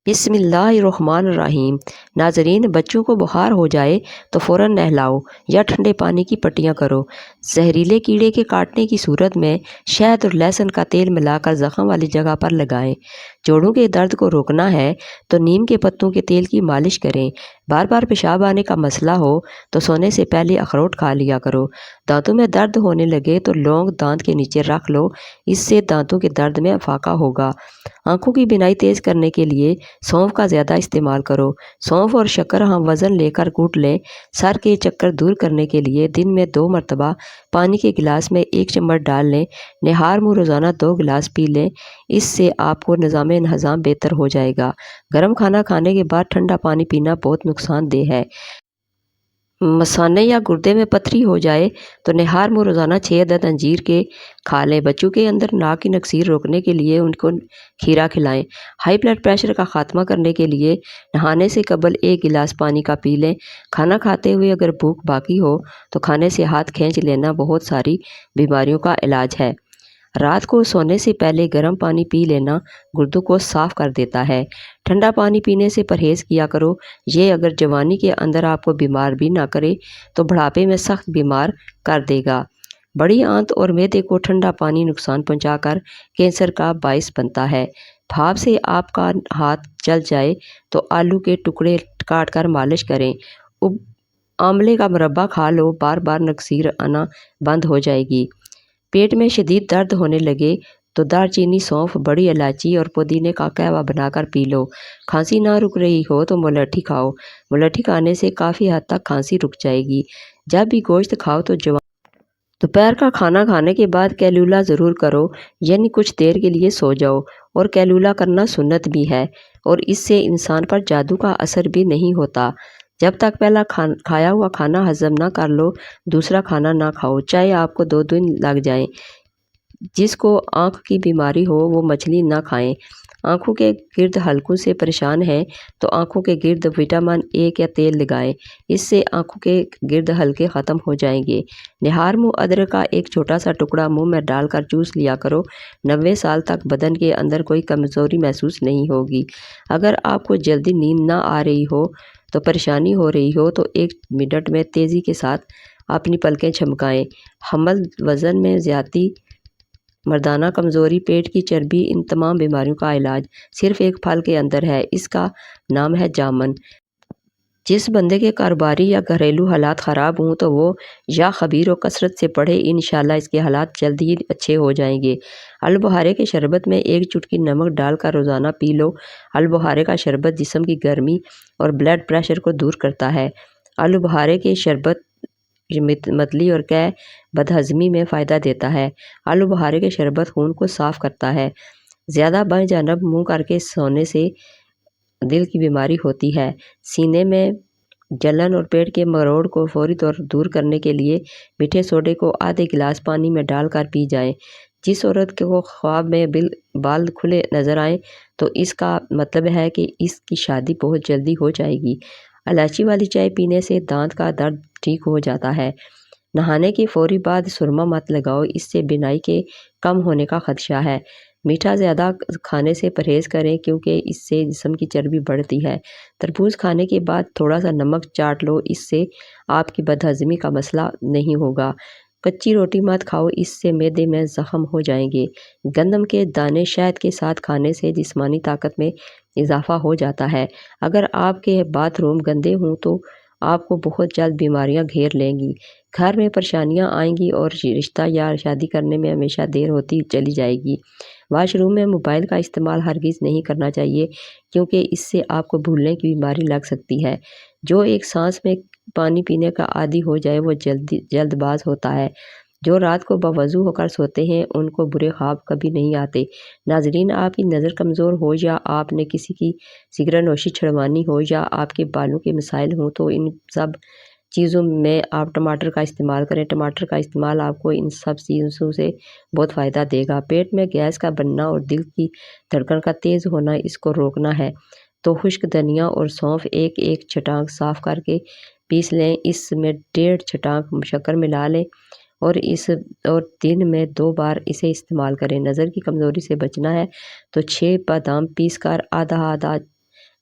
بسم اللہ الرحمن الرحیم۔ ناظرین، بچوں کو بخار ہو جائے تو فوراً نہلاؤ یا ٹھنڈے پانی کی پٹیاں کرو۔ زہریلے کیڑے کے کاٹنے کی صورت میں شہد اور لہسن کا تیل ملا کر زخم والی جگہ پر لگائیں۔ جوڑوں کے درد کو روکنا ہے تو نیم کے پتوں کے تیل کی مالش کریں۔ بار بار پیشاب آنے کا مسئلہ ہو تو سونے سے پہلے اخروٹ کھا لیا کرو۔ دانتوں میں درد ہونے لگے تو لونگ دانت کے نیچے رکھ لو، اس سے دانتوں کے درد میں افاقہ ہوگا۔ آنکھوں کی بینائی تیز کرنے کے لیے سونف کا زیادہ استعمال کرو۔ سونف اور شکر ہم وزن لے کر کوٹ لیں۔ سر کے چکر دور کرنے کے لیے دن میں 2 مرتبہ پانی کے گلاس میں 1 چمچ ڈال لیں۔ نہار منہ روزانہ 2 گلاس پی لیں، اس سے آپ کو نظام ہضم بہتر ہو جائے گا۔ گرم کھانا کھانے کے بعد ٹھنڈا پانی پینا بہت نقصان دہ ہے۔ مثانے یا گردے میں پتھری ہو جائے تو نہار منہ روزانہ 6 عدد انجیر کے کھا لیں۔ بچوں کے اندر ناک کی نکسیر روکنے کے لیے ان کو کھیرا کھلائیں۔ ہائی بلڈ پریشر کا خاتمہ کرنے کے لیے نہانے سے قبل 1 گلاس پانی کا پی لیں۔ کھانا کھاتے ہوئے اگر بھوک باقی ہو تو کھانے سے ہاتھ کھینچ لینا بہت ساری بیماریوں کا علاج ہے۔ رات کو سونے سے پہلے گرم پانی پی لینا گردوں کو صاف کر دیتا ہے۔ ٹھنڈا پانی پینے سے پرہیز کیا کرو۔ یہ اگر جوانی کے اندر آپ کو بیمار بھی نہ کرے تو بڑھاپے میں سخت بیمار کر دے گا۔ بڑی آنت اور معدے کو ٹھنڈا پانی نقصان پہنچا کر کینسر کا باعث بنتا ہے۔ بھاپ سے آپ کا ہاتھ جل جائے تو آلو کے ٹکڑے کاٹ کر مالش کریں۔ آملے کا مربع کھا لو، بار بار نکسیر آنا بند ہو جائے گی۔ پیٹ میں شدید درد ہونے لگے تو دار چینی، سونف، بڑی الائچی اور پودینے کا قہوہ بنا کر پی لو۔ کھانسی نہ رک رہی ہو تو ملٹھی کھاؤ۔ ملٹھی کھانے سے کافی حد تک کھانسی رک جائے گی۔ جب بھی گوشت کھاؤ تو دوپہر کا کھانا کھانے کے بعد کیلولا ضرور کرو، یعنی کچھ دیر کے لیے سو جاؤ۔ اور کیلولا کرنا سنت بھی ہے اور اس سے انسان پر جادو کا اثر بھی نہیں ہوتا۔ جب تک پہلا کھایا ہوا کھانا ہضم نہ کر لو دوسرا کھانا نہ کھاؤ، چاہے آپ کو 2 دن لگ جائیں۔ جس کو آنکھ کی بیماری ہو وہ مچھلی نہ کھائیں۔ آنکھوں کے گرد حلقوں سے پریشان ہیں تو آنکھوں کے گرد وٹامن اے کا تیل لگائیں، اس سے آنکھوں کے گرد حلقے ختم ہو جائیں گے۔ نہار منہ ادرک کا 1 چھوٹا سا ٹکڑا منہ میں ڈال کر چوس لیا کرو۔ 90 سال تک بدن کے اندر کوئی کمزوری محسوس نہیں ہوگی۔ اگر آپ کو جلدی نیند نہ آ رہی ہو تو پریشانی ہو رہی ہو تو 1 منٹ میں تیزی کے ساتھ اپنی پلکیں جھپکائیں۔ حمل، وزن میں زیادتی، مردانہ کمزوری، پیٹ کی چربی، ان تمام بیماریوں کا علاج صرف ایک پھل کے اندر ہے، اس کا نام ہے جامن۔ جس بندے کے کاروباری یا گھریلو حالات خراب ہوں تو وہ یا خبیر و کثرت سے پڑھے، انشاءاللہ اس کے حالات جلد ہی اچھے ہو جائیں گے۔ آلو بخارے کے شربت میں 1 چٹکی نمک ڈال کر روزانہ پی لو۔ آلو بخارے کا شربت جسم کی گرمی اور بلڈ پریشر کو دور کرتا ہے۔ آلو بخارے کے شربت متلی اور قے بدہضمی میں فائدہ دیتا ہے۔ آلو بخارے کے شربت خون کو صاف کرتا ہے۔ زیادہ بائیں جانب منہ کر کے سونے سے دل کی بیماری ہوتی ہے۔ سینے میں جلن اور پیٹ کے مروڑ کو فوری طور پر دور کرنے کے لیے میٹھے سوڈے کو آدھے گلاس پانی میں ڈال کر پی جائیں۔ جس عورت کو خواب میں بال کھلے نظر آئیں تو اس کا مطلب ہے کہ اس کی شادی بہت جلدی ہو جائے گی۔ الائچی والی چائے پینے سے دانت کا درد ٹھیک ہو جاتا ہے۔ نہانے کے فوری بعد سرما مت لگاؤ، اس سے بینائی کے کم ہونے کا خدشہ ہے۔ میٹھا زیادہ کھانے سے پرہیز کریں کیونکہ اس سے جسم کی چربی بڑھتی ہے۔ تربوز کھانے کے بعد تھوڑا سا نمک چاٹ لو، اس سے آپ کی بدہضمی کا مسئلہ نہیں ہوگا۔ کچی روٹی مت کھاؤ، اس سے معدے میں زخم ہو جائیں گے۔ گندم کے دانے شہد کے ساتھ کھانے سے جسمانی طاقت میں اضافہ ہو جاتا ہے۔ اگر آپ کے باتھ روم گندے ہوں تو آپ کو بہت جلد بیماریاں گھیر لیں گی، گھر میں پریشانیاں آئیں گی اور رشتہ یا شادی کرنے میں ہمیشہ دیر ہوتی چلی جائے گی۔ واش روم میں موبائل کا استعمال ہرگز نہیں کرنا چاہیے کیونکہ اس سے آپ کو بھولنے کی بیماری لگ سکتی ہے۔ جو ایک سانس میں پانی پینے کا عادی ہو جائے وہ جلد باز ہوتا ہے۔ جو رات کو باوضو ہو کر سوتے ہیں ان کو برے خواب کبھی نہیں آتے۔ ناظرین، آپ کی نظر کمزور ہو یا آپ نے کسی کی سگریٹ نوشی چھڑوانی ہو یا آپ کے بالوں کے مسائل ہوں تو ان سب چیزوں میں آپ ٹماٹر کا استعمال کریں۔ ٹماٹر کا استعمال آپ کو ان سب چیزوں سے بہت فائدہ دے گا۔ پیٹ میں گیس کا بننا اور دل کی دھڑکن کا تیز ہونا، اس کو روکنا ہے تو خشک دھنیا اور سونف 1 چٹانک صاف کر کے پیس لیں، اس میں 1.5 چٹانک شکر ملا لیں اور دن میں 2 بار اسے استعمال کریں۔ نظر کی کمزوری سے بچنا ہے تو 6 بادام پیس کر آدھا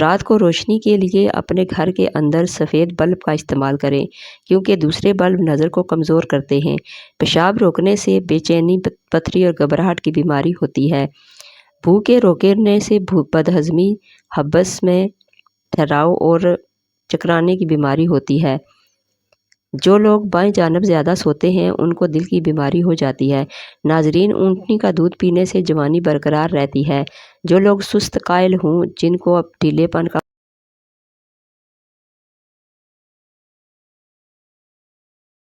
رات کو روشنی کے لیے اپنے گھر کے اندر سفید بلب کا استعمال کریں کیونکہ دوسرے بلب نظر کو کمزور کرتے ہیں۔ پیشاب روکنے سے بے چینی، پتھری اور گھبراہٹ کی بیماری ہوتی ہے۔ بھوکے روکنے سے بدہضمی، حبس میں ٹھہراؤ اور چکرانے کی بیماری ہوتی ہے۔ جو لوگ بائیں جانب زیادہ سوتے ہیں ان کو دل کی بیماری ہو جاتی ہے۔ ناظرین، اونٹنی کا دودھ پینے سے جوانی برقرار رہتی ہے۔ جو لوگ سست قائل ہوں، جن کو اب ڈھیلے پن کا